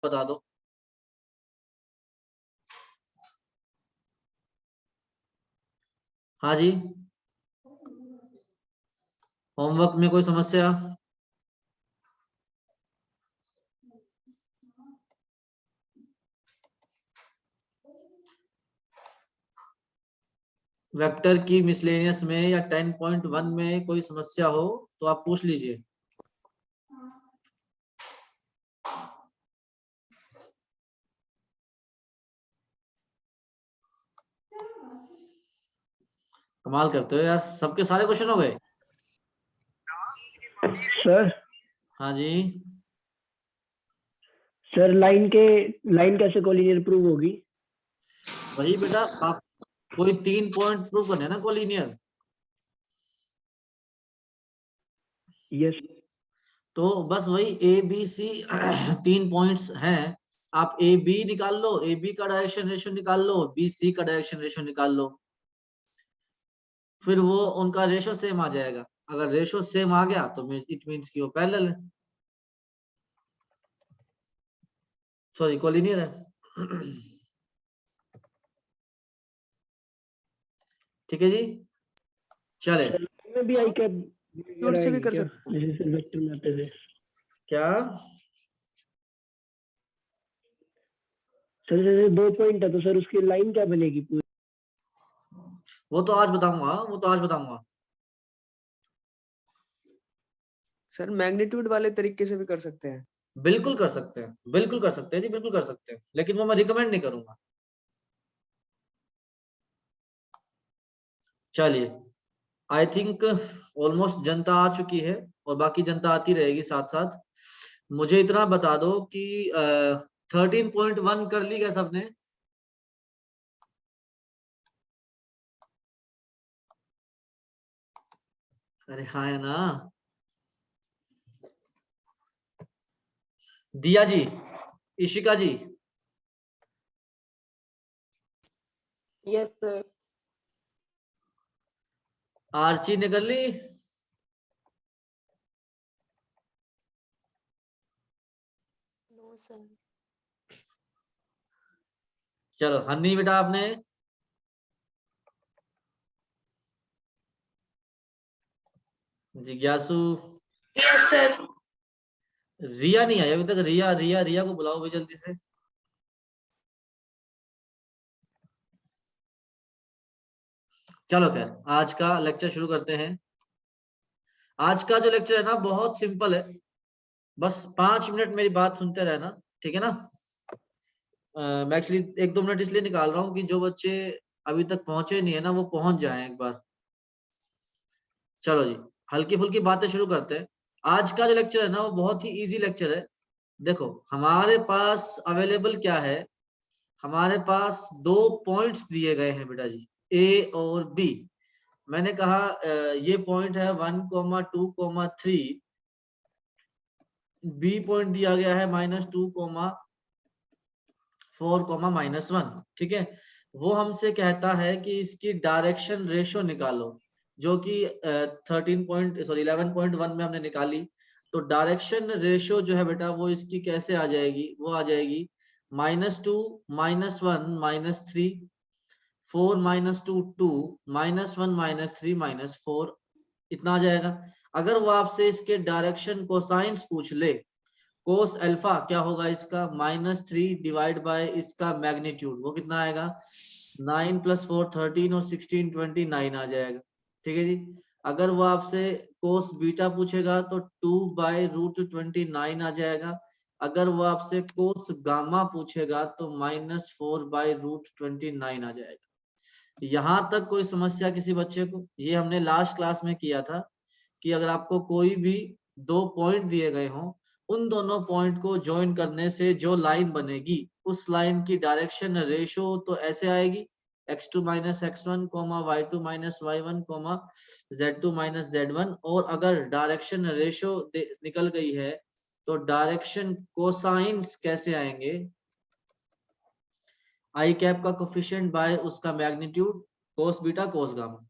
बता दो। हाँ जी, होमवर्क में कोई समस्या? वेक्टर की मिसलेनियस में या 10.1 में कोई समस्या हो तो आप पूछ लीजिए। कमाल करते हो यार, सबके सारे क्वेश्चन हो गए। सर हाँ जी, सर लाइन कैसे कोलिनियर प्रूव होगी? वही बेटा, आप कोई 3 पॉइंट प्रूव करने हैं ना कोलिनियर। यस। तो बस वही ए बी सी 3 पॉइंट्स हैं। आप ए बी निकाल लो, ए बी का डायरेक्शन रेशियो निकाल लो, बी सी का डायरेक्शन रेशियो निकाल लो, फिर वो उनका रेशियो सेम आ जाएगा। अगर रेशियो सेम आ गया तो इट मींस कि वो पैरेलल है, सॉरी कोलिनियर है। ठीक है जी, चले। सर में भी आई कैप से भी आएगी कर क्या, सकते हैं। जैसे सर वेक्टर में आते थे? क्या? सर जैसे 2 पॉइंट है तो सर उसकी लाइन क्या बनेगी पूरी? वो तो आज बताऊंगा, वो तो आज बताऊंगा। सर मैग्नीट्यूड वाले तरीके से भी कर सकते हैं। बिल्कुल कर सकते हैं, बिल्कुल कर सकते हैं जी, बिल्कुल कर सकते हैं, लेकिन वो मैं रिकमेंड नहीं करूंगा। चलिए, आई थिंक ऑलमोस्ट जनता आ चुकी है और बाकी जनता आती रहेगी साथ साथ। मुझे इतना बता दो कि 13.1 कर ली क्या सबने? अरे हाँ है ना। दिया जी, इशिका जी, यस सर। आर्ची ने कर ली? No sir. चलो हनी बेटा आपने? जिज्ञासु? Yes sir. रिया नहीं आई अभी तक। रिया रिया रिया को बुलाओ भाई जल्दी से। चलो खैर, आज का लेक्चर शुरू करते हैं। आज का जो लेक्चर है ना बहुत सिंपल है, बस 5 मिनट मेरी बात सुनते रहना, ठीक है ना। मैं एक्चुअली 1-2 मिनट इसलिए निकाल रहा हूँ कि जो बच्चे अभी तक पहुंचे नहीं है ना वो पहुंच जाएं एक बार। चलो जी, हल्की फुल्की बातें शुरू करते हैं। आज का जो लेक्चर है ना वो बहुत ही इजी लेक्चर है। देखो हमारे पास अवेलेबल क्या है, हमारे पास 2 पॉइंट्स दिए गए हैं बेटा जी, ए और बी। मैंने कहा ये पॉइंट है 1,2,3, बी पॉइंट दिया गया है -2,4,-1, ठीक है। वो हमसे कहता है कि इसकी डायरेक्शन रेशियो निकालो, जो कि 11.1 में हमने निकाली। तो डायरेक्शन रेशियो जो है बेटा वो इसकी कैसे आ जाएगी, वो आ जाएगी -2, -1, -3, 4 -2 2, -1 -3 -4, इतना आ जाएगा। अगर वो आपसे इसके डायरेक्शन कोसाइंस पूछ ले, कोस अल्फा क्या होगा इसका, -3 डिवाइड बाय इसका मैग्नीट्यूड, वो कितना आएगा 9 + 4 13 और 16 29 आ जाएगा, ठीक है जी। अगर वो आपसे कोस बीटा पूछेगा तो 2/√29 आ जाएगा। अगर वो आपसे कोस गामा पूछेगा तो -4/√29 आ जाएगा। यहां तक कोई समस्या किसी बच्चे को? ये हमने लास्ट क्लास में किया था कि अगर आपको कोई भी 2 पॉइंट दिए गए हों, उन दोनों पॉइंट को ज्वाइन करने से जो लाइन बनेगी उस लाइन की डायरेक्शन रेशियो तो ऐसे आएगी, x2 - x1, y2 - y1, z2 - z1। और अगर डायरेक्शन रेशियो निकल गई है तो डायरेक्शन कोसाइंस कैसे आएंगे, आई कैप का कोफिशिएंट बाय उसका magnitude, cos beta cos gamma,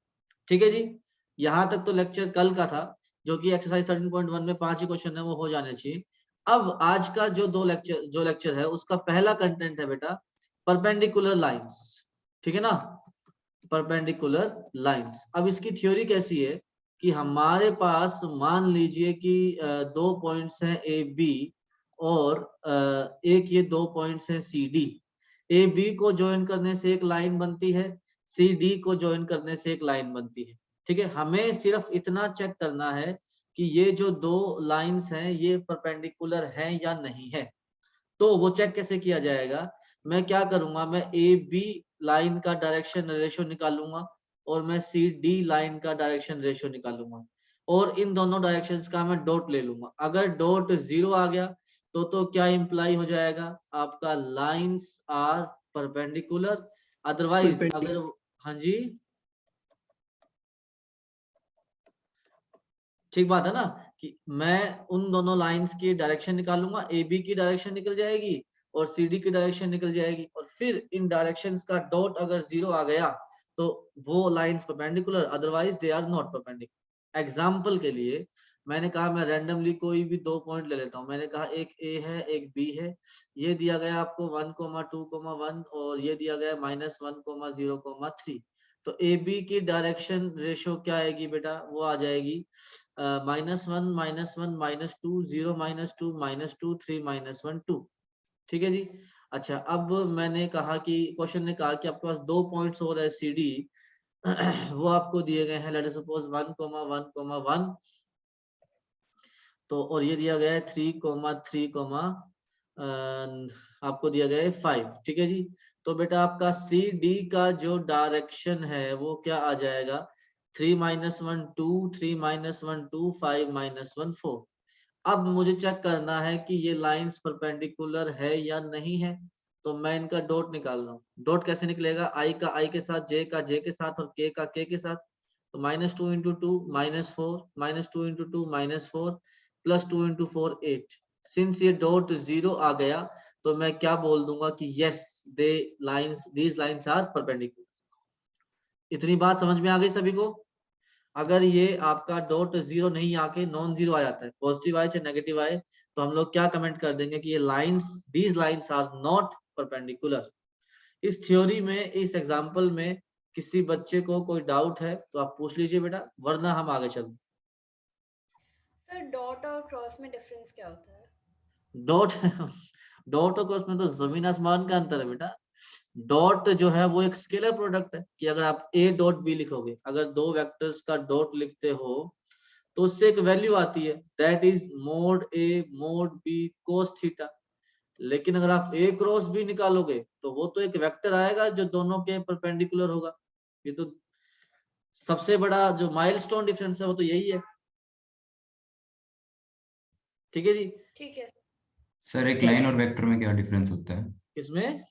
ठीक है जी। यहां तक तो लेक्चर कल का था, जो कि एक्सरसाइज 13.1 में 5 ही क्वेश्चन है, वो हो जाने चाहिए। अब आज का जो लेक्चर है उसका पहला कंटेंट है बेटा परपेंडिकुलर लाइंस, ठीक है ना, परपेंडिकुलर लाइंस। अब इसकी थ्योरी कैसी है कि हमारे पास मान लीजिए कि दो पॉइंट्स हैं ए बी और एक ये दो पॉइंट्स हैं सी डी। ए बी को ज्वाइन करने से एक लाइन बनती है, सी डी को ज्वाइन करने से एक लाइन बनती है, ठीक है। हमें सिर्फ इतना चेक करना है कि ये जो दो लाइंस हैं ये परपेंडिकुलर हैं या नहीं है। तो वो चेक कैसे किया जाएगा, मैं क्या करूंगा, मैं ए बी लाइन का डायरेक्शन रेशियो निकालूंगा और मैं सी डी लाइन का डायरेक्शन रेशियो निकालूंगा और इन दोनों डायरेक्शंस का मैं डॉट ले लूंगा। अगर डॉट 0 आ गया तो क्या इंप्लाई हो जाएगा, आपका लाइंस आर परपेंडिकुलर। अदरवाइज अगर, हाँ जी ठीक बात है ना, कि मैं उन दोनों लाइंस की डायरेक्शन निकालूंगा, ए बी की डायरेक्शन निकल जाएगी और सी डी की डायरेक्शन निकल जाएगी और फिर इन डायरेक्शंस का डॉट अगर 0 आ गया तो वो lines perpendicular, otherwise they are not perpendicular. Example के लिए मैंने कहा मैं रैंडमली कोई भी दो पॉइंट ले लेता हूं, मैंने कहा एक ए है एक बी है, ये दिया गया आपको 1,2,1 और ये दिया गया -1,0,3। तो ए बी की डायरेक्शन रेशियो क्या आएगी बेटा, वो आ जाएगी -1 -1 -2 0 -2 -2 3 -1 2, ठीक है जी। अच्छा, अब मैंने कहा कि क्वेश्चन ने कहा कि आपके पास दो पॉइंट्स और है सी डी वो आपको दिए गए हैं, लेट अस सपोज 1,1,1 तो, और ये दिया गया है 3,3, आपको दिया गया है 5, ठीक है जी। तो बेटा आपका सी डी का जो डायरेक्शन है वो क्या आ जाएगा, 3 -1 2 3 -1 2 5 -1 4। अब मुझे चेक करना है कि ये लाइंस परपेंडिकुलर है या नहीं है, तो मैं इनका डॉट निकाल रहा हूँ। डॉट कैसे निकलेगा, आई का आई के साथ, जे का जे के साथ और के का के के साथ। तो -2 × 2 -4 -2 × 2 -4 +2 × 4 8। सिंस ये डॉट 0 आ गया तो मैं क्या बोल दूंगा कि yes they lines these lines are perpendicular. इतनी बात समझ में आ गई सभी को। अगर ये आपका डॉट 0 नहीं आके नॉन 0 आ जाता है, पॉजिटिव आए चाहे नेगेटिव आए, तो हम लोग क्या कमेंट कर देंगे कि ये lines these lines are not perpendicular. इस थ्योरी में, इस एग्जांपल में किसी बच्चे को कोई डाउट है तो आप पूछ लीजिए बेटा, वरना हम आगे चलते। सर डॉट और क्रॉस में डिफरेंस क्या होता है? डॉट डॉट और क्रॉस में तो जमीन आसमान का अंतर है बेटा। डॉट जो है वो एक स्केलर प्रोडक्ट है कि अगर आप a डॉट b लिखोगे, अगर दो वेक्टर्स का डॉट लिखते हो तो उससे एक वैल्यू आती है, that is mode a mode b cos theta. लेकिन अगर आप a क्रॉस b निकालोगे तो वो तो एक वेक्टर आएगा जो दोनों के परपेंडिकुलर होगा। ये तो सबसे बड़ा जो माइलस्टोन डिफरेंस है वो तो यही है, ठीक है जी। ठीक है सर एक लाइन और वेक्टर में क्या डिफरेंस होता है? किसमें?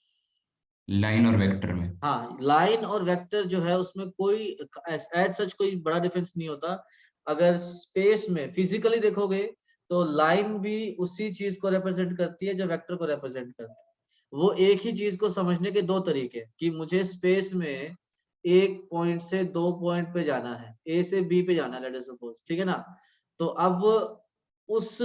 लाइन और वेक्टर में? हाँ, लाइन और वेक्टर जो है उसमें कोई एज सच कोई बड़ा डिफरेंस नहीं होता। अगर स्पेस में फिजिकली देखोगे तो लाइन भी उसी चीज को रिप्रेजेंट करती है जो वेक्टर को रिप्रेजेंट करती है। वो एक ही चीज को समझने के दो तरीके कि मुझे स्पेस में एक पॉइंट से दो पॉइंट पे जाना है, ए से बी पे जाना है लेट अस सपोज, ठीक है ना। तो अब उस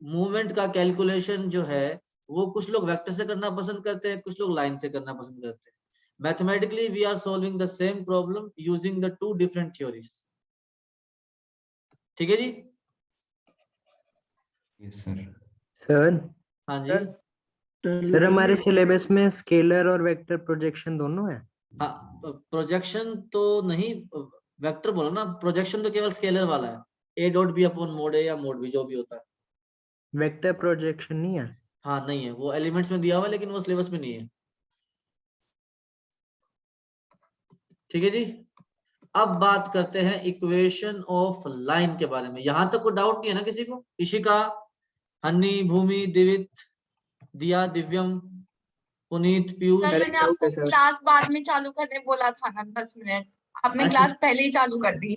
मूवमेंट का कैलकुलेशन जो है वो कुछ लोग वेक्टर से करना पसंद करते हैं, कुछ लोग लाइन से करना पसंद करते हैं। Mathematically we are solving the same problem using the two different theories, ठीक है जी। Yes sir. सर हाँ जी, सर हमारे सिलेबस में स्केलर और वेक्टर प्रोजेक्शन दोनों है। हाँ प्रोजेक्शन तो नहीं, वेक्टर बोलो ना, प्रोजेक्शन तो केवल स्केलर वाला है, A dot B upon mod A या मोड बी जो भी होता है। वेक्टर प्रोजेक्शन नहीं है। हाँ नहीं है, वो एलिमेंट्स में दिया हुआ है लेकिन वो सिलेबस में नहीं है, ठीक है जी। अब बात करते हैं इक्वेशन ऑफ लाइन के बारे में। यहां तक कोई डाउट नहीं है ना किसी को? इशिका, हन्नी, भूमि, दिवित, दिया, दिव्यम, पुनीत, पीयूष। सर मैंने आपको क्लास बाद में चालू करने बोला था ना 10 मिनट, आपने अच्छा। क्लास पहले ही चालू कर दी।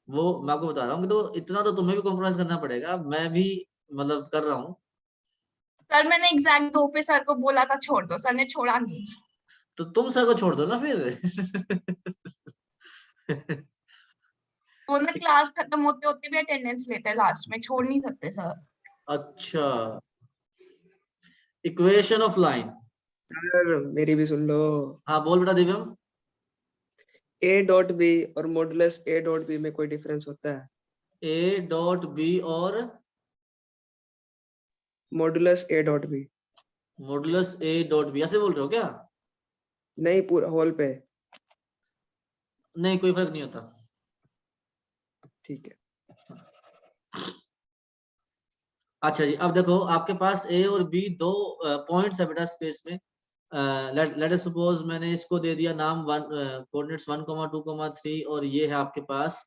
वो मैं आपको बता रहा हूँ कि तो इतना तो तुम्हें भी कॉम्प्रोमाइज करना पड़ेगा, मैं भी मतलब कर रहा हूँ। सर मैंने एग्जैक्ट 2 पे सर को बोला था छोड़ दो, सर ने छोड़ा नहीं। तो तुम सर को छोड़ दो ना फिर वो ना क्लास खत्म होते होते भी अटेंडेंस लेते हैं लास्ट में, छोड़ नहीं सकते सर। अच्छा, इक्वेशन ऑफ लाइन। सर मेरी भी सुन लो। हाँ बोल बेटा दिव्यम। ए डॉट बी और मॉडुलस ए डॉट बी में कोई डिफरेंस होता है? ए डॉट बी और modulus A dot B. Modulus A dot B, ऐसे बोल रहे हो क्या? नहीं, पूरा होल पे। नहीं, कोई फर्क नहीं होता। ठीक है। अच्छा जी, अब देखो आपके पास ए और बी दो पॉइंट्स है बेटा स्पेस में। लेट अस सपोज मैंने इसको दे दिया नाम कोऑर्डिनेट्स 1,2,3 और ये है आपके पास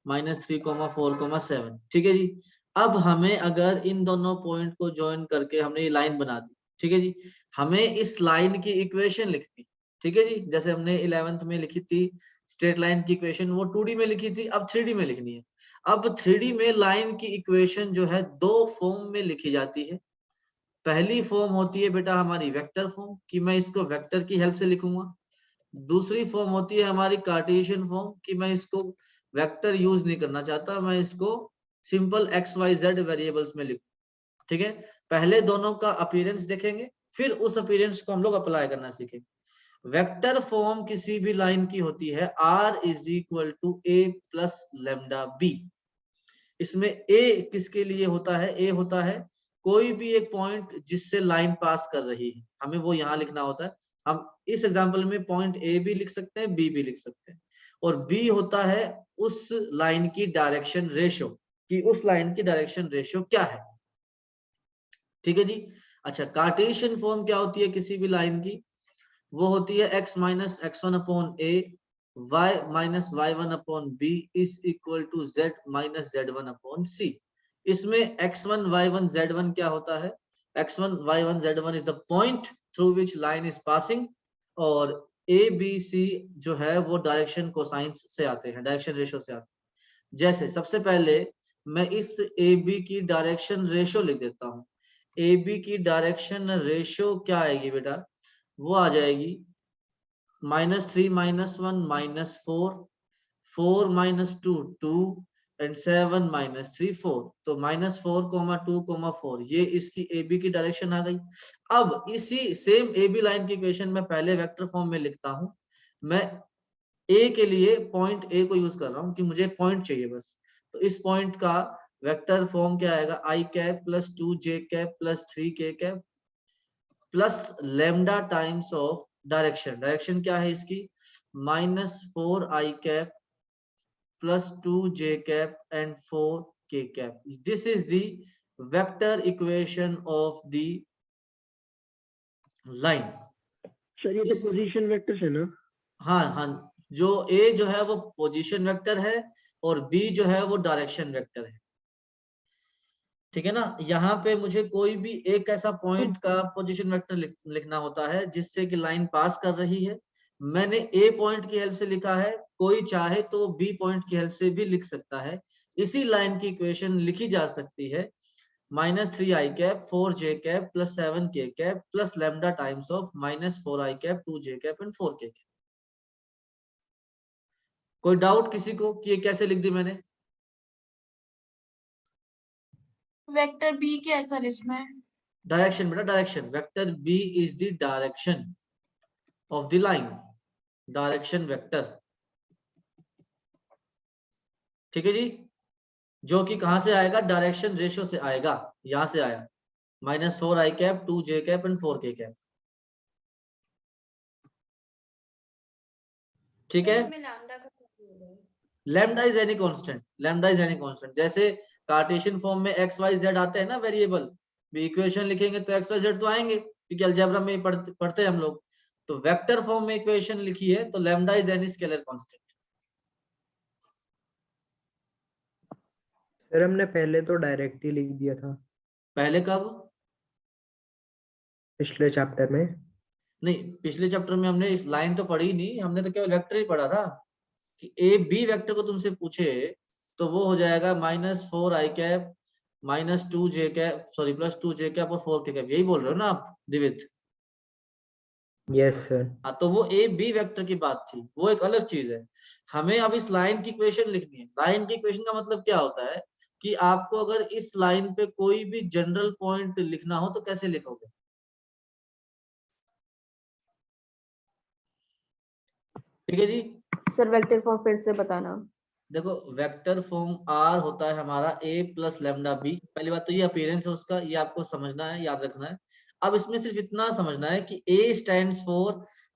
-3,4,7। ठीक है जी। अब हमें अगर इन दोनों पॉइंट को ज्वाइन करके हमने ये लाइन बना दी, ठीक है जी, हमें इस लाइन की इक्वेशन लिखनी, ठीक है जी। जैसे हमने 11th में लिखी थी स्ट्रेट लाइन की इक्वेशन, वो 2D में लिखी थी, अब 3D में लिखनी है। अब 3D में लाइन की इक्वेशन जो है दो फॉर्म में लिखी जाती है। पहली फॉर्म होती है बेटा हमारी वेक्टर फॉर्म, कि मैं इसको वेक्टर की हेल्प से लिखूंगा। दूसरी फॉर्म होती है हमारी कार्टेशियन फॉर्म, कि मैं इसको वेक्टर यूज नहीं करना चाहता, मैं इसको सिंपल XYZ वेरिएबल्स में लिखूं। ठीक है, पहले दोनों का अपीयरेंस देखेंगे, फिर उस अपीयरेंस को हम लोग अप्लाई करना सीखेंगे। वेक्टर फॉर्म किसी भी लाइन की होती है R = A + λB। इसमें A किसके लिए होता है? A होता है कोई भी एक पॉइंट जिससे लाइन पास कर रही है, हमें वो यहाँ लिखना होता है। हम इस एग्जांपल में पॉइंट A भी लिख सकते हैं, B भी लिख सकते हैं। और B होता है उस लाइन की डायरेक्शन रेशियो, कि उस लाइन की डायरेक्शन रेशियो क्या है। ठीक है जी। अच्छा, कार्टेशियन फॉर्म क्या होती है किसी भी लाइन की? वो होती है x - x1/a, y - y1/b = z - z1/c। इसमें x1 y1 z1 क्या होता है? x1 y1 z1 is the point through which line is passing, और a b c जो है वो डायरेक्शन कोसाइंस से आते हैं, डायरेक्शन रेशियो से आते हैं। जैसे सबसे पहले मैं इस ए बी की डायरेक्शन रेशियो लिख देता हूँ। ए बी की डायरेक्शन रेशियो क्या आएगी बेटा? वो आ जाएगी -3 - 1 -4, 4 - 2 2 एंड 7 - 3 4। तो -4, 2, 4, ये इसकी ए बी की डायरेक्शन आ गई। अब इसी सेम ए बी लाइन की इक्वेशन में पहले वेक्टर फॉर्म में लिखता हूं। मैं ए के लिए पॉइंट ए को यूज कर रहा हूं कि मुझे एक पॉइंट चाहिए बस। तो इस पॉइंट का वेक्टर फॉर्म क्या आएगा? i cap + 2j cap + 3k cap plus lambda times of direction. Direction क्या है इसकी? -4i cap + 2j cap and 4k cap. This is the vector equation of the line. Sir ये तो position vector है ना? हाँ हाँ, जो ए जो है वो पोजीशन वेक्टर है और बी जो है वो डायरेक्शन वेक्टर है। ठीक है ना। यहाँ पे मुझे कोई भी एक ऐसा पॉइंट का पोजीशन वेक्टर लिखना होता है जिससे कि लाइन पास कर रही है। मैंने ए पॉइंट की हेल्प से लिखा है, कोई चाहे तो बी पॉइंट की हेल्प से भी लिख सकता है। इसी लाइन की इक्वेशन लिखी जा सकती है -3i cap 4j cap + 7k cap plus lambda times of -4i cap 2j cap and 4k cap. कोई डाउट किसी को कि ये कैसे लिख दी मैंने? वेक्टर बी क्या है सर इसमें? डायरेक्शन बेटा, direction. Vector B is the direction of the line, direction vector. ठीक है जी, जो कि कहां से आएगा? डायरेक्शन रेशियो से आएगा। यहां से आया -4i cap 2j cap and 4k cap. ठीक है। इसमें लैम्डा का क्या होगा? Lambda is any constant, lambda is any constant. जैसे कार्टेशियन फॉर्म में x y z आते हैं ना वेरिएबल, भी इक्वेशन लिखेंगे तो x y z तो आएंगे, क्योंकि अलजेब्रा में पढ़ते हैं हम लोग। तो वेक्टर फॉर्म में इक्वेशन लिखी है तो lambda is any scalar constant. Sir हमने पहले तो डायरेक्ट ही लिख दिया था पहले कब? पिछले चैप्टर में। नहीं, पिछले चैप्टर में हमने इस लाइन तो पढ़ी नहीं, हमने तो केवल वेक्टर ही पढ़ा था। कि ए बी वेक्टर को तुमसे पूछे तो वो हो जाएगा -4i cap -2j cap + 2j cap और 4k कैप। यही बोल रहे हो ना आप दिवित? Yes sir. हाँ, तो वो ए बी वेक्टर की बात थी, वो एक अलग चीज है। हमें अब इस लाइन की इक्वेशन लिखनी है। लाइन की इक्वेशन का मतलब क्या होता है कि आपको अगर इस लाइन पे कोई भी जनरल पॉइंट लिखना हो तो कैसे लिखोगे? ठीक है जी। सर वेक्टर फॉर्म फिर से बताना। देखो, वेक्टर फॉर्म आर होता है हमारा ए प्लस लेमडा बी। पहली बात तो ये अपीयरेंस है उसका, ये आपको समझना है, याद रखना है। अब इसमें सिर्फ इतना समझना है कि A stands for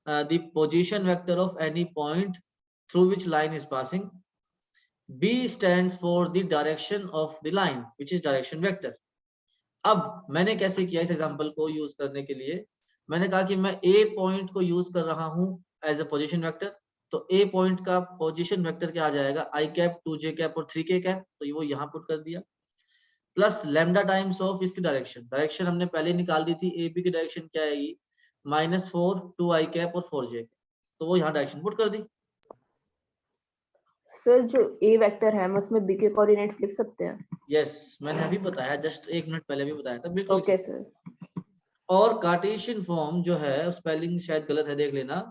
the position vector of any point through which line is passing. B stands for the direction of the line which is direction vector. अब मैंने कैसे किया इस एग्जांपल को यूज करने के लिए, मैंने कहा कि मैं ए पॉइंट को यूज कर रहा हूं एज अ पोजीशन वेक्टर। तो ए पॉइंट का पोजीशन वेक्टर क्या आ जाएगा? आई कैप, 2j कैप और 3k कैप। तो ये वो यहाँ पुट कर दिया, प्लस लेमडा टाइम्स ऑफ इसकी डायरेक्शन। डायरेक्शन हमने पहले निकाल दी थी, ए बी की डायरेक्शन क्या आएगी? -4 2i कैप और 4j। तो वो यहाँ डायरेक्शन पुट कर दी। सर जो ए वेक्टर है हम उसमें बी के कोऑर्डिनेट्स लिख सकते हैं? यस, मैंने अभी बताया, जस्ट 1 मिनट पहले भी बताया था, बिल्कुल। Okay sir. और कार्टेशियन फॉर्म जो है, स्पेलिंग शायद गलत है, देख लेना।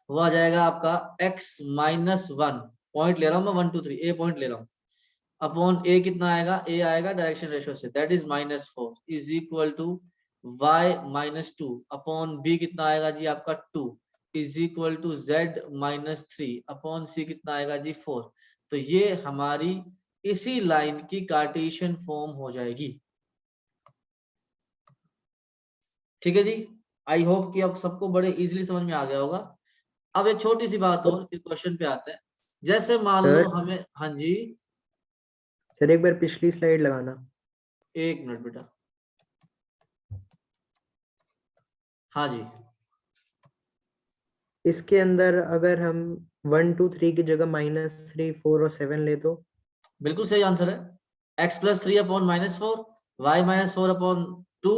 वो आ जाएगा आपका x-1 पॉइंट ले रहा हूं मैं, 1 2 3 ए पॉइंट ले रहा हूं, अपॉन ए कितना आएगा? ए आएगा डायरेक्शन रेशियो से, that is -4 is equal to y-2 upon B कितना आएगा जी आपका 2 is equal to z-3 upon C कितना आएगा जी 4। तो ये हमारी इसी लाइन की कार्टेशियन फॉर्म हो जाएगी। ठीक है जी। आई होप कि अब सबको बड़े इजीली समझ में आ गया होगा। अब एक छोटी सी बात और, फिर क्वेश्चन पे आते हैं। जैसे मान लो सर हमें, हाँ जी, सर एक बार पिछली स्लाइड लगाना। 1 मिनट बेटा। हाँ जी, इसके अंदर अगर हम 1 2 3 की जगह -3 4 और 7 ले तो? बिल्कुल सही आंसर है। x+3 upon -4, y-4 upon 2,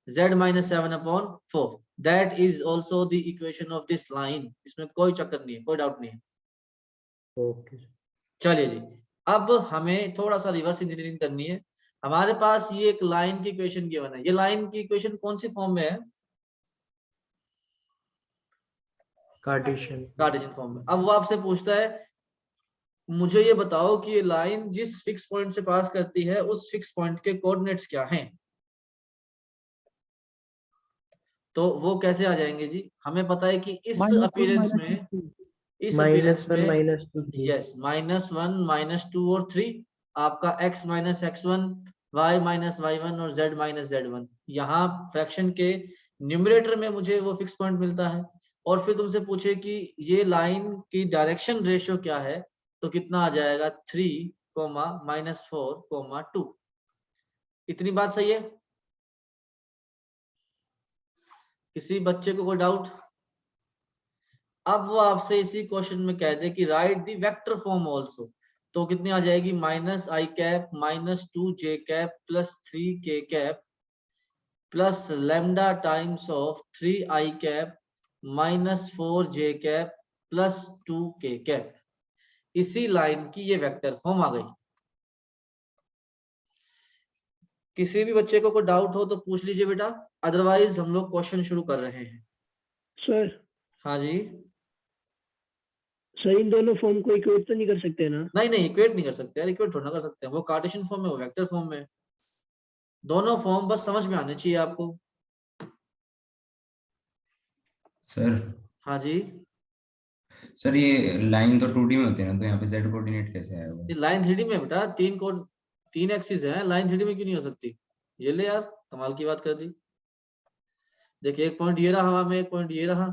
z-7 upon 4, that is also the equation of this line. इसमें कोई चक्कर नहीं है, कोई डाउट नहीं है। ओके। चलिए जी, अब हमें थोड़ा सा रिवर्स इंजीनियरिंग करनी है। हमारे पास ये एक लाइन की इक्वेशन गिवन है। ये लाइन की इक्वेशन कौन सी फॉर्म में है? कार्टेशियन। कार्टेशियन फॉर्म में। अब वो आपसे पूछता है, मुझे ये बताओ कि ये लाइन जिस फिक्स पॉइंट से पास करती है उस फिक्स पॉइंट के कोऑर्डिनेट्स क्या हैं? तो वो कैसे आ जाएंगे जी? हमें पता है कि इस अपीयरेंस में, इस अपीयरेंस -1 में, -2 3। यस, -1 -2 और 3, आपका x-x1, y-y1 और z-z1। यहाँ फ्रैक्शन के न्यूमरेटर में मुझे वो फिक्स पॉइंट मिलता है। और फिर तुमसे पूछे कि ये लाइन की डायरेक्शन रेशियो क्या है, तो कितना आ जाएगा? 3, -4, 2। इतनी बात सही है? किसी बच्चे को कोई डाउट? अब वो आपसे इसी क्वेश्चन में कह दे कि right the vector form also, तो कितनी आ जाएगी? -i cap -2j cap +3k cap plus lambda times of 3i cap -4j cap +2k cap. इसी लाइन की ये वेक्टर फॉर्म आ गई। किसी भी बच्चे को कोई डाउट हो तो पूछ लीजिए बेटा, अदरवाइज हम लोग क्वेश्चन शुरू कर रहे हैं। सर हाँ जी। सर इन दोनों फॉर्म को इक्वेट तो नहीं कर सकते ना? नहीं नहीं, इक्वेट नहीं कर सकते यार, इक्वेट थोड़ा कर सकते हैं। वो कार्टेशियन फॉर्म में, वो वेक्टर फॉर्म में। दोनों फॉर्म बस समझ में आने चाहिए आपको। सर हाँ जी, सर ये लाइन तो 2D में होती है ना, तो यहाँ पे z कोऑर्डिनेट कैसे आएगा? ये लाइन 3D में है बेटा। 3 एक्सिस है, लाइन 3D में क्यों नहीं हो सकती? ये ले यार, कमाल की बात कर दी। देखिए, एक पॉइंट ये रहा हवा में, एक पॉइंट ये रहा।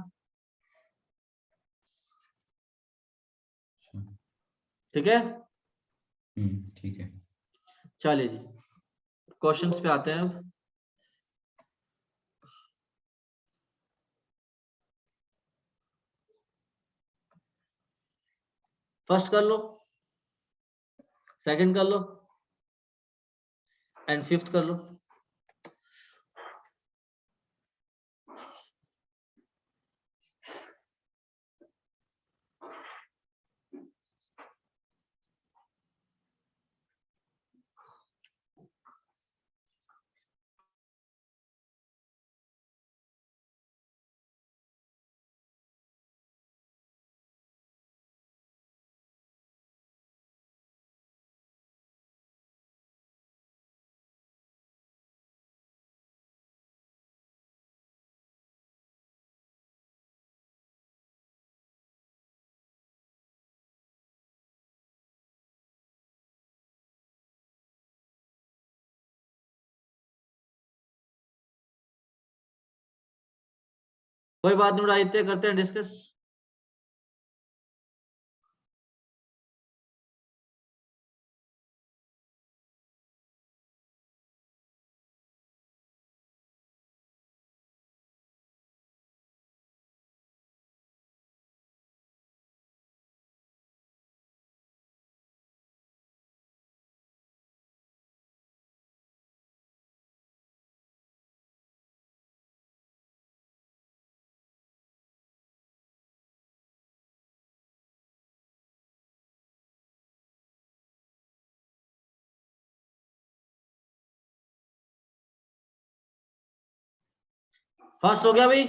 ठीक है, ठीक है। चलिए जी, क्वेश्चंस पे आते हैं अब। फर्स्ट कर लो, सेकंड कर लो, एंड फिफ्थ कर लो। कोई बात नहीं, आदित्य करते हैं डिस्कस। फर्स्ट हो गया भाई?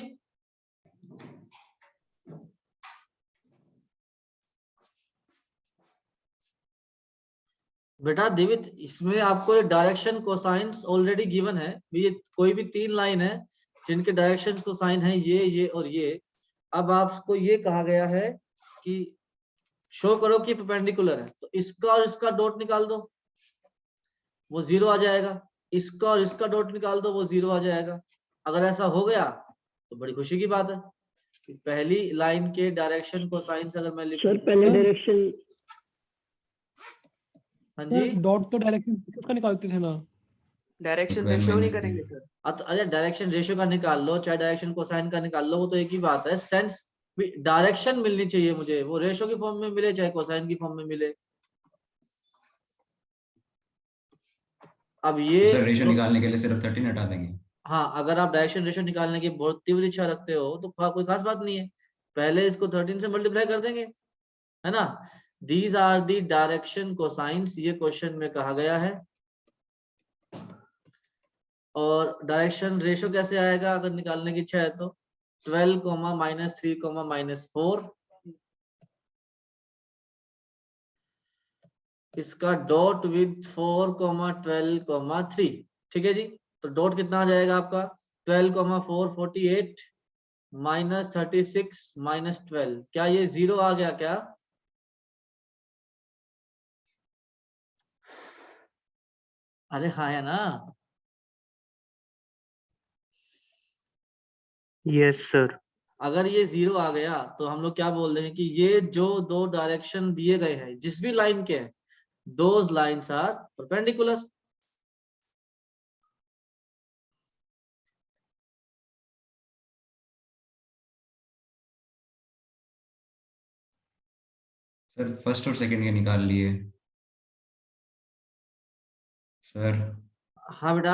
बेटा दिवित, इसमें आपको डायरेक्शन कोसाइंस ऑलरेडी गिवन है। ये कोई भी 3 लाइन है जिनके डायरेक्शन कोसाइन है ये और ये। अब आपको ये कहा गया है कि शो करो कि परपेंडिकुलर है, तो इसका और इसका डॉट निकाल दो, वो 0 आ जाएगा। इसका और इसका डॉट निकाल दो, वो 0 आ जाएगा। अगर ऐसा हो गया तो बड़ी खुशी की बात है कि पहली लाइन के डायरेक्शन कोसाइंस अगर मैं लिखूं, सर पहले डायरेक्शन हाँ जी, डॉट तो डायरेक्शन उसका निकालते थे ना। डायरेक्शन 12 रेशियो नहीं minus करेंगे 3। सर। अरे डायरेक्शन रेशियो का निकाल लो चाहे डायरेक्शन कोसाइन का निकाल लो, वो तो एक ही बात है। सेंस डायरेक्शन मिलनी चाहिए मुझे, वो रेशियो की फॉर्म में मिले चाहे कोसाइन की फॉर्म में मिले। अब ये सर रेशियो तो, निकालने के लिए सिर्फ 13 हटा देंगे। हाँ, अगर आप डायरेक्शन रेशियो निकालने की बहुत तीव्र इच्छा रखते हो तो कोई खास बात नहीं है, पहले इसको 13 से मल्टीप्लाई कर देंगे, है ना। These are the direction cosines, ये क्वेश्चन में कहा गया है। और डायरेक्शन रेशियो कैसे आएगा अगर निकालने की इच्छा है तो 12, -3, -4, इसका डॉट विद 4, 12, 3। ठीक है जी, तो डॉट कितना आ जाएगा आपका 12, 4, 48, -36, -12। क्या ये 0 आ गया क्या? अरे हाँ है ना। Yes sir. अगर ये 0 आ गया तो हम लोग क्या बोल रहे हैं कि ये जो 2 डायरेक्शन दिए गए हैं जिस भी लाइन के हैं, those lines are perpendicular. Sir first और सेकंड के निकाल लिए सर। हाँ बेटा,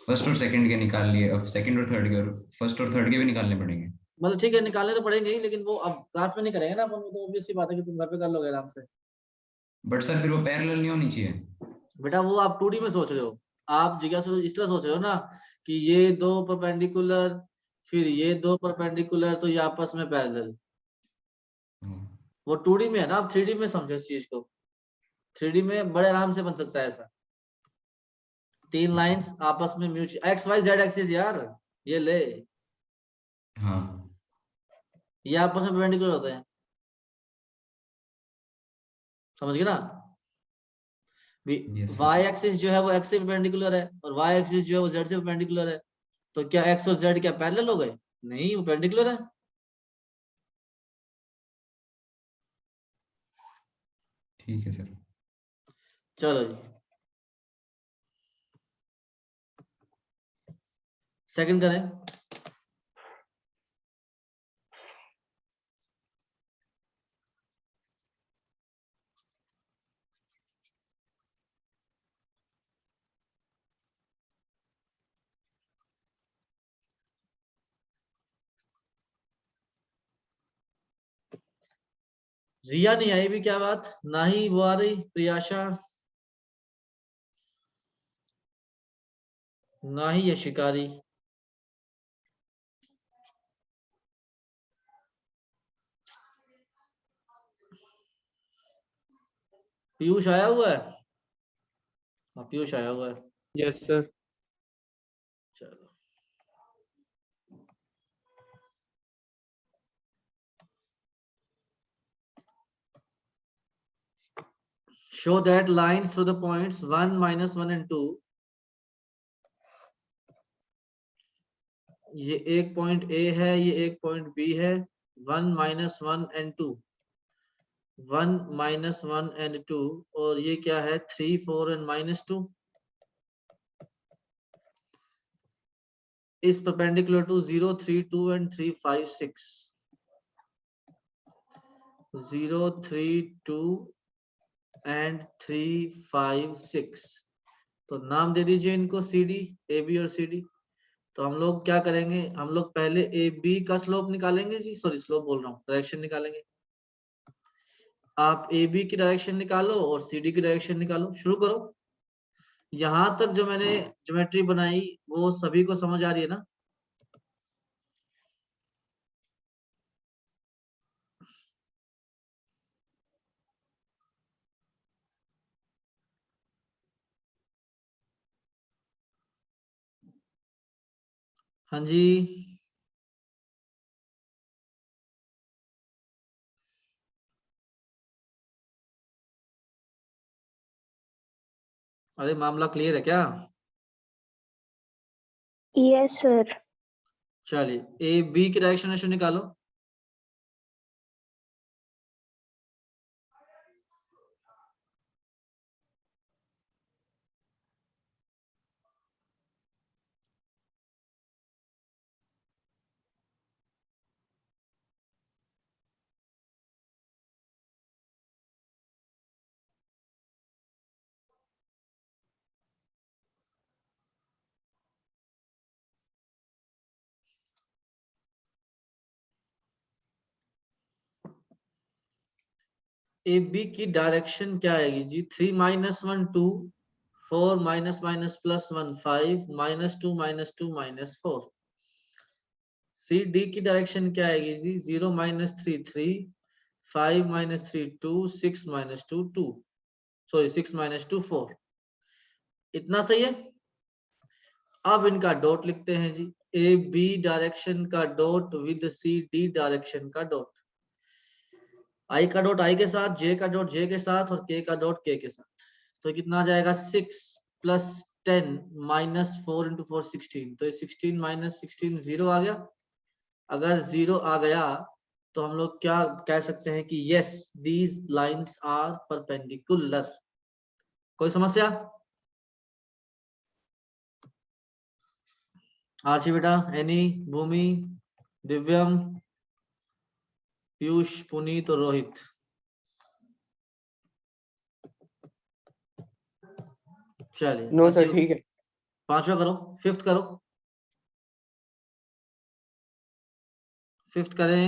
फर्स्ट और सेकंड के निकाल लिए, अब सेकंड और थर्ड के, और फर्स्ट और थर्ड के भी निकालने पड़ेंगे। मतलब ठीक है, निकालने तो पड़ेंगे ही, लेकिन वो अब क्लास में नहीं करेंगे ना अपन, वो तो ऑब्वियस सी बात है कि तुम घर पे कर लोगे आराम से। बट सर फिर वो पैरेलल नहीं होनी चाहिए। बेटा वो आप 2D में सोच रहे हो, आप जिज्ञासु इस तरह सोच रहे हो ना कि ये 2 परपेंडिकुलर, फिर ये 2 परपेंडिकुलर, तो ये आपस में पैरेलल। वो 2D में है ना, आप 3D में समझो इस चीज को। 3D में बड़े आराम से बन सकता है ऐसा, 3 लाइंस आपस में म्यूचुअल XYZ एक्सिस यार, ये ले, हाँ ये आपस में परपेंडिकुलर होते हैं, समझ गए ना। Yes, sir. y एक्सिस जो है वो x से परपेंडिकुलर है और y एक्सिस जो है वो z से परपेंडिकुलर है, तो क्या x और z क्या पैरेलल हो गए? नहीं, वो परपेंडिकुलर है। ठीक है सर। चलो जी, सेकंड करें। रिया नहीं आई भी, क्या बात, ना ही वो आ रही प्रियाशा, ना ही ये शिकारी। पीयूष आया हुआ है? हाँ पीयूष आया हुआ है। Yes sir. चलो, show that lines through the points 1, -1 and 2 ये एक पॉइंट ए है, ये एक पॉइंट बी है, 1 - 1 and 2, 1 - 1 and 2, और ये क्या है 3 4 and -2 is perpendicular to 0 3 2 and 3 5 6, 0 3 2 and 3 5 6। तो नाम दे दीजिए इनको सी डी, ए बी और सी डी। तो हम लोग क्या करेंगे, हम लोग पहले ए बी का स्लोप निकालेंगे जी, सॉरी स्लोप बोल रहा हूँ, डायरेक्शन निकालेंगे। आप ए बी की डायरेक्शन निकालो और सी डी की डायरेक्शन निकालो, शुरू करो। यहां तक जो मैंने ज्योमेट्री बनाई वो सभी को समझ आ रही है ना? हाँ जी, अरे मामला क्लियर है क्या? Yes sir. चलिए ए बी की डायरेक्शन निकालो। ए बी की डायरेक्शन क्या आएगी जी? 3 - 1 2, 4 - +1 5, -2 -2 -4। सी डी की डायरेक्शन क्या आएगी जी? 0 - 3 3, 5 - 3 2, 6 - 2 2, सॉरी 6 - 2 4। इतना सही है। अब इनका डॉट लिखते हैं जी, ए बी डायरेक्शन का dot with C D direction का डॉट। आई का डॉट आई के साथ, जे का डॉट जे के साथ और के का डॉट के साथ। तो कितना आ जाएगा 6 + 10 - 4 × 4 16। तो ये 16 - 16 0 आ गया। अगर 0 आ गया तो हम लोग क्या कह सकते हैं कि yes these lines are perpendicular. कोई समस्या? आरची बेटा, एनी, भूमि, दिव्यम, पीयूष, पुनीत और रोहित। चलिए नो सर, ठीक है। पांचवा करो, फिफ्थ करो, फिफ्थ करें।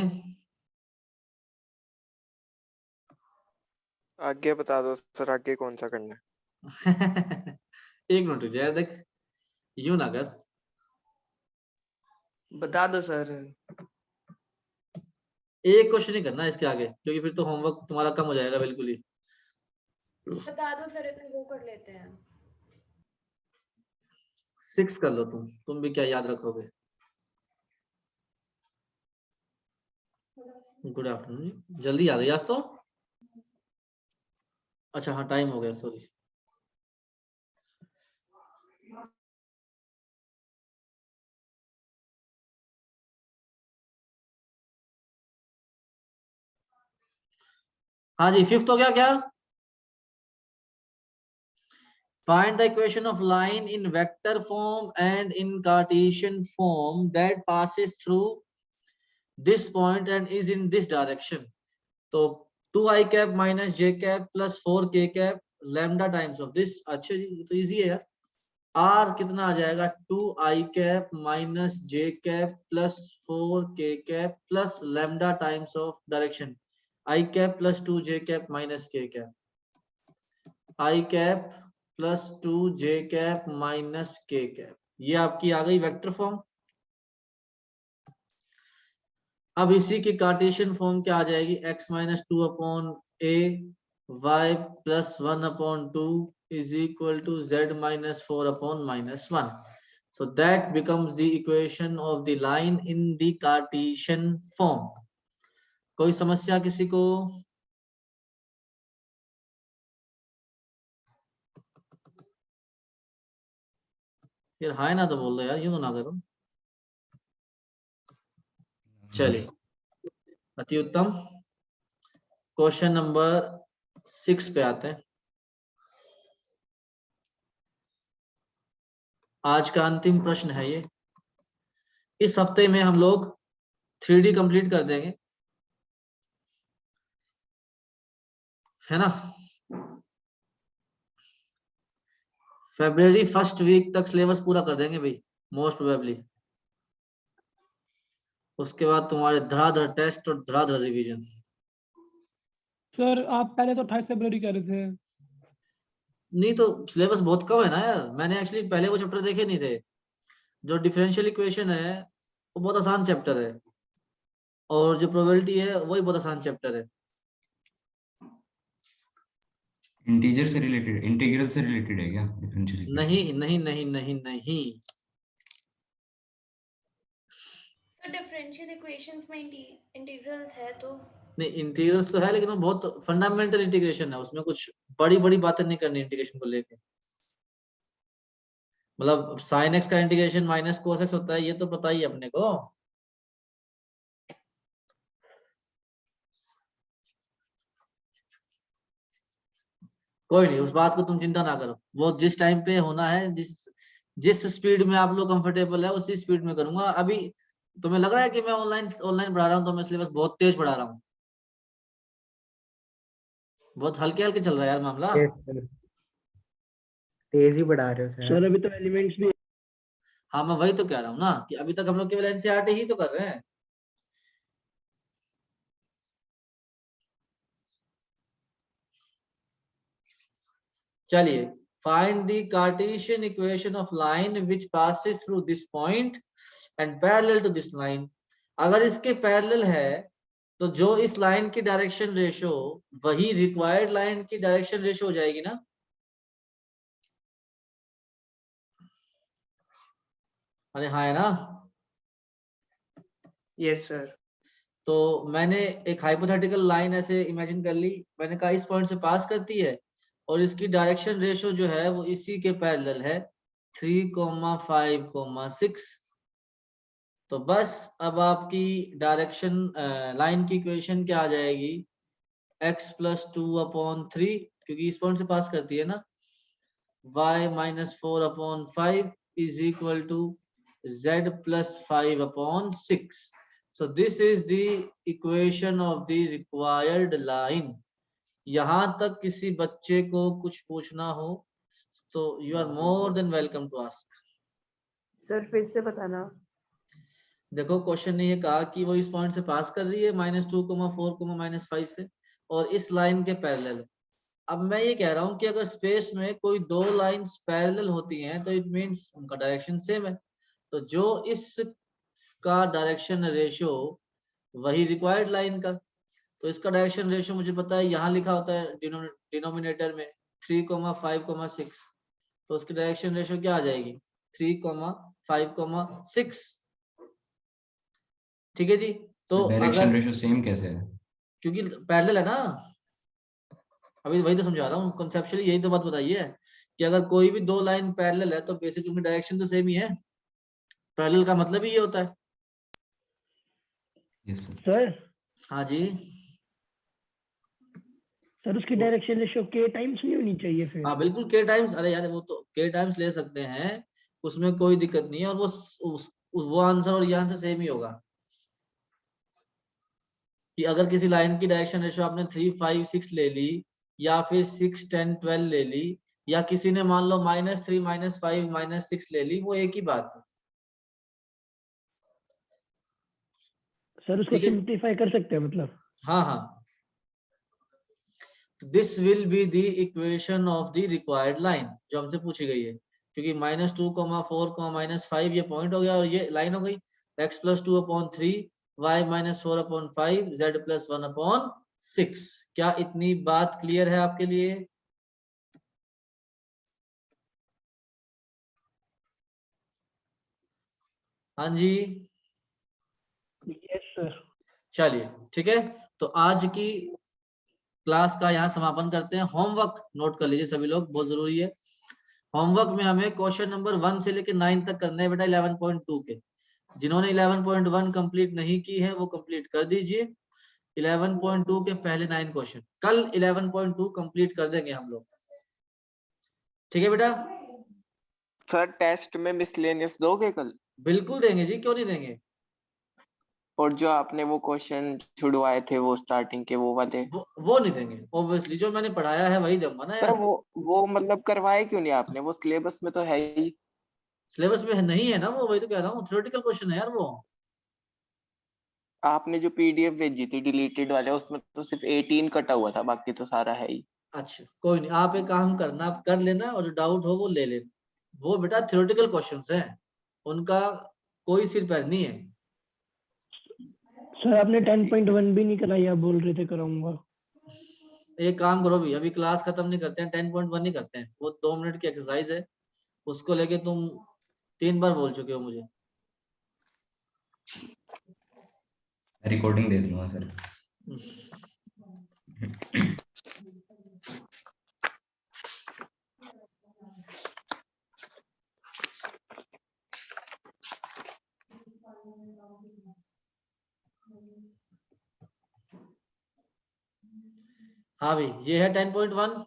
आगे बता दो सर, आगे कौन सा करना है? एक मिनट रुक जाए, देख यूं ना कर। बता दो सर। एक क्वेश्चन ही करना है इसके आगे, क्योंकि फिर तो होमवर्क तुम्हारा कम हो जाएगा बिल्कुल ही। बता दो सर, इतने वो कर लेते हैं। 6 कर लो तुम भी क्या याद रखोगे। गुड आफ्टरनून, जल्दी याद है आज तो। अच्छा हाँ, टाइम हो गया, सॉरी। हाँ जी, फिफ्थ हो गया क्या? Find the equation of line in vector form and in Cartesian form that passes through this point and is in this direction. तो 2i cap minus j cap plus 4k cap lambda times of this। अच्छा जी, ये तो easy है यार। r कितना आ जाएगा? 2i cap minus j cap plus 4k cap plus lambda times of direction, i cap plus 2j cap minus k cap, i cap plus 2j cap minus k cap. ये आपकी आ गई vector form. अब इसी की Cartesian form क्या आ जाएगी? x - 2/a y + 1/2 is equal to z - 4/-1। So that becomes the equation of the line in the Cartesian form। कोई समस्या किसी को? यार हाय ना तो बोल दो यार, यूं तो ना करो। चलिए अति उत्तम। क्वेश्चन नंबर 6 पे आते हैं। आज का अंतिम प्रश्न है ये। इस हफ्ते में हम लोग 3D कंप्लीट कर देंगे, है ना। फरवरी फर्स्ट वीक तक सिलेबस पूरा कर देंगे भाई, मोस्ट प्रोबेबली। उसके बाद तुम्हारे धड़ाधड़ टेस्ट और धड़ाधड़ रिवीजन। सर आप पहले तो 28 फरवरी कह रहे थे। नहीं तो सिलेबस बहुत कम है ना यार। मैंने एक्चुअली पहले वो चैप्टर देखे नहीं थे। जो डिफरेंशियल इक्वेशन है वो बहुत आसान चैप्टर है, और जो प्रोबेबिलिटी है वही बहुत आसान चैप्टर है। इंटीजर से रिलेटेड, इंटीग्रल से रिलेटेड है क्या डिफरेंशियल इक्वेशन? नहीं नहीं नहीं नहीं नहीं। सर डिफरेंशियल इक्वेशंस में इंटीग्रल्स है तो नहीं, इंटीग्रल्स तो है लेकिन वो बहुत फंडामेंटल इंटीग्रेशन है, उसमें कुछ बड़ी बड़ी बातें नहीं करनी इंटीग्रेशन को लेके। मतलब साइन एक्स का इंटीग्रेशन माइनस कोस एक्स होता है, ये तो पता ही है अपने को। कोई नहीं, उस बात को तुम चिंता ना करो। वो जिस टाइम पे होना है, जिस स्पीड में आप लोग कंफर्टेबल है उसी स्पीड में करूंगा। अभी तुम्हें लग रहा है कि मैं ऑनलाइन पढ़ा रहा हूँ तो मैं सिलेबस बहुत तेज पढ़ा रहा हूँ? बहुत हल्के हल्के चल रहा है यार मामला। Yes, sir. तेज ही बढ़ा रहे हो सर। सर अभी तो एलिमेंट्स भी हाँ मैं वही तो कह रहा हूँ ना कि अभी तक हम लोग केवल एनसीईआरटी ही तो कर रहे हैं। चलिए, find the Cartesian equation of line which passes through this point and parallel to this line. अगर इसके पैरेलल है तो जो इस लाइन की डायरेक्शन रेशो वही रिक्वायर्ड लाइन की डायरेक्शन रेशो हो जाएगी ना। अरे हाँ है ना। Yes sir. तो मैंने एक हाइपोथेटिकल लाइन ऐसे इमेजिन कर ली। मैंने कहा इस पॉइंट से पास करती है और इसकी डायरेक्शन रेशो जो है वो इसी के पैरेलल है 3,5,6। तो बस अब आपकी डायरेक्शन लाइन की इक्वेशन क्या आ जाएगी, x + 2/3, क्योंकि इस पॉइंट से पास करती है ना, y - 4/5 is equal to z + 5/6. So this is the equation of the required line. यहाँ तक किसी बच्चे को कुछ पूछना हो तो you are more than welcome to ask. Sir फिर से बताना। देखो क्वेश्चन ने ये कहा कि वो इस पॉइंट से पास कर रही है -2,4, -5 से, और इस लाइन के पैरेलल है। अब मैं ये कह रहा हूँ कि अगर स्पेस में कोई दो लाइंस पैरेलल होती हैं तो इट मींस उनका डायरेक्शन सेम है। तो जो इस का डायरेक्शन रेशियो वही रिक्वायर्ड लाइन का, तो इसका डायरेक्शन रेशियो मुझे पता है, यहाँ लिखा होता है डिनोमिनेटर में 3,5,6। तो उसकी डायरेक्शन रेशियो क्या आ जाएगी 3,5,6। ठीक है जी। तो डायरेक्शन रेशियो सेम कैसे है? क्योंकि पैरेलल है ना। अभी वही तो समझा रहा हूँ, कॉन्सेप्चुअली यही तो बात बताई है कि अगर कोई भी दो लाइन पैरेलल है तो बेसिकली उनकी डायरेक्शन तो सेम ही है। पैरेलल का मतलब ही ये होता है। Yes sir. सर हाँ जी। सर उसकी डायरेक्शन रेशियो k टाइम्स नहीं होनी चाहिए फिर? हाँ बिल्कुल k टाइम्स। अरे यार वो तो k टाइम्स ले सकते हैं, उसमें कोई दिक्कत नहीं है। और वो आंसर और ये आंसर सेम ही होगा कि अगर किसी लाइन की डायरेक्शन रेशियो आपने 3, 5, 6 ले ली, या फिर 6, 10, 12 ले ली, या किसी ने मान लो -3, -5, -6 ले ली, वो एक ही बात है। सर उसको सिंपलीफाई कर सकते हैं मतलब? हाँ हाँ। This will be the equation of the required line जो हमसे पूछी गई है, क्योंकि -2, 4, -5 ये पॉइंट हो गया और ये लाइन हो गई। x + 2/3, y - 4/5, z + 1/6। क्या इतनी बात क्लियर है आपके लिए? हाँ जी। Yes sir. चलिए ठीक है, तो आज की क्लास का यहाँ समापन करते हैं। होमवर्क नोट कर लीजिए सभी लोग, बहुत जरूरी है। होमवर्क में हमें क्वेश्चन नंबर 1 से लेकर 9 तक करना है बेटा 11.2 के। जिन्होंने 11.1 कंप्लीट नहीं की है वो कंप्लीट कर दीजिए। 11.2 के पहले 9 क्वेश्चन कल 11.2 कंप्लीट कर देंगे हम लोग, ठीक है बेटा? सर टेस्ट में मिसलेनियस दोगे कल? बिल्कुल देंगे जी, क्यों नहीं देंगे। और जो आपने वो क्वेश्चन छुड़वाए थे वो स्टार्टिंग के वो वाले, वो नहीं देंगे ऑब्वियसली, जो मैंने पढ़ाया है वही दूंगा ना सर यार। वो मतलब करवाए क्यों नहीं आपने? वो सिलेबस में तो है ही। सिलेबस में नहीं है ना वो, वही तो कह रहा हूँ, थ्योरेटिकल क्वेश्चन है यार वो। आपने जो पीडीएफ भेजी थी डिलीटेड वाले उसमें तो सिर्फ 18 कटा हुआ था, बाकी तो सारा है ही। अच्छा कोई नहीं, आप एक काम करना, आप कर लेना और जो डाउट हो वो ले लेना। वो बेटा थ्योरेटिकल क्वेश्चंस हैं, उनका कोई सिर पैर नहीं है। सर आपने 10.1 भी नहीं कराई, आप बोल रहे थे कराऊंगा। एक काम करो भी, अभी क्लास खत्म नहीं करते हैं, 10.1 नहीं करते हैं, वो 2 मिनट की एक्सरसाइज है, उसको लेके तुम 3 बार बोल चुके हो मुझे। रिकॉर्डिंग दे दूंगा सर। हाँ भाई, ये है 10.1।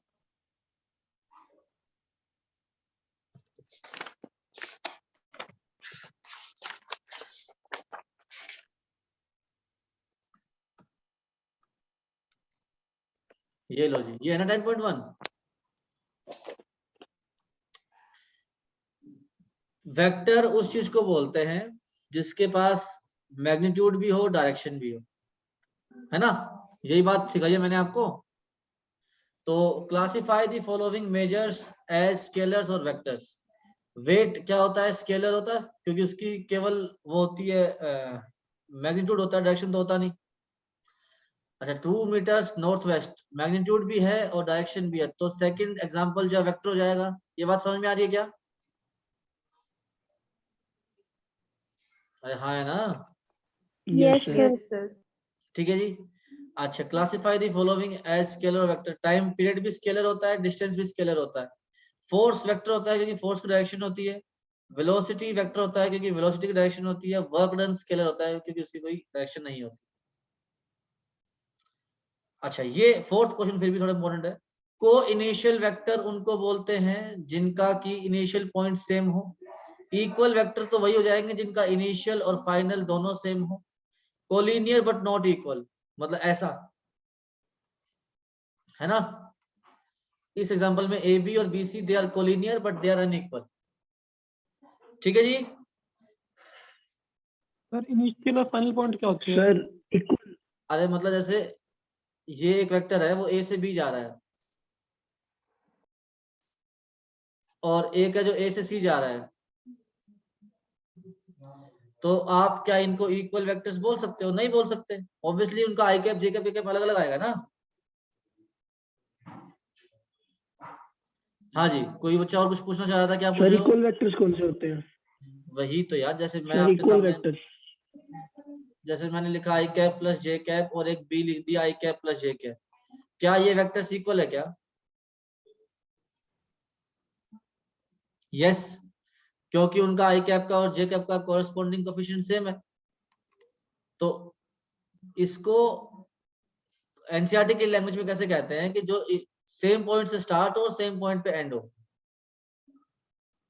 ये लो जी, ये है ना 10.1। वेक्टर उस चीज को बोलते हैं जिसके पास मैग्नीट्यूड भी हो, डायरेक्शन भी हो, है ना? यही बात सिखाई है मैंने आपको। तो classify the following measures as scalars और वेक्टर्स। वेट क्या होता है? स्केलर होता है, क्योंकि उसकी केवल वो होती है, मैग्नीट्यूड होता है, डायरेक्शन तो होता नहीं। अच्छा, 2 मीटर्स नॉर्थ वेस्ट, मैग्नीट्यूड भी है और डायरेक्शन भी है, तो सेकंड एग्जांपल जो वेक्टर हो जाएगा। ये बात समझ में आ रही है क्या? अरे हाँ है ना? Yes sir. Yes sir. ठीक है जी। अच्छा, classify the following as scalar vector. Time period भी स्केलर होता है, डिस्टेंस भी स्केलर होता है। फोर्स वेक्टर होता है क्योंकि फोर्स की डायरेक्शन होती है। वेलोसिटी वेक्टर होता है क्योंकि वेलोसिटी की डायरेक्शन होती है। वर्क डन स्केलर होता है क्योंकि उसकी कोई डायरेक्शन नहीं होती। अच्छा, ये फोर्थ क्वेश्चन फिर भी थोड़ा इंपॉर्टेंट है। को इनिशियल वेक्टर उनको बोलते हैं जिनका की इनिशियल पॉइंट सेम हो। इक्वल वेक्टर तो वही हो जाएंगे जिनका इनिशियल और फाइनल दोनों सेम हो। कोलिनियर बट नॉट इक्वल, मतलब ऐसा, है ना? इस एग्जांपल में ए बी और B C they are collinear but they are unequal. ठीक है जी। सर इनिशियल और फाइनल पॉइंट क्या होते हैं? Sir equal. अरे मतलब जैसे ये एक वेक्टर है, वो ए से बी जा रहा है, और एक है जो ए से सी जा रहा है, तो आप क्या इनको इक्वल वेक्टर्स बोल सकते हो? नहीं बोल सकते, ऑब्वियसली उनका I cap J cap A cap अलग अलग आएगा ना। हाँ जी, कोई बच्चा और कुछ पूछना चाह रहा था? क्या पूछ सर रहे हो? इक्वल वेक्टर्स कौन से होते हैं? वही तो यार, जैसे मैं सर आपके इक्वल सामने, वेक्टर्स। जैसे मैंने लिखा आई कैप प्लस जे कैप और एक बी लिख दिया आई कैप प्लस जे कैप, क्या ये वेक्टर्स इक्वल है क्या? यस, क्योंकि उनका आई कैप का और जे कैप का कोरेस्पोंडिंग कोफिशिएंट सेम है। तो इसको एनसीईआरटी की लैंग्वेज में कैसे कहते हैं कि जो सेम पॉइंट से स्टार्ट हो, सेम पॉइंट पे एंड हो।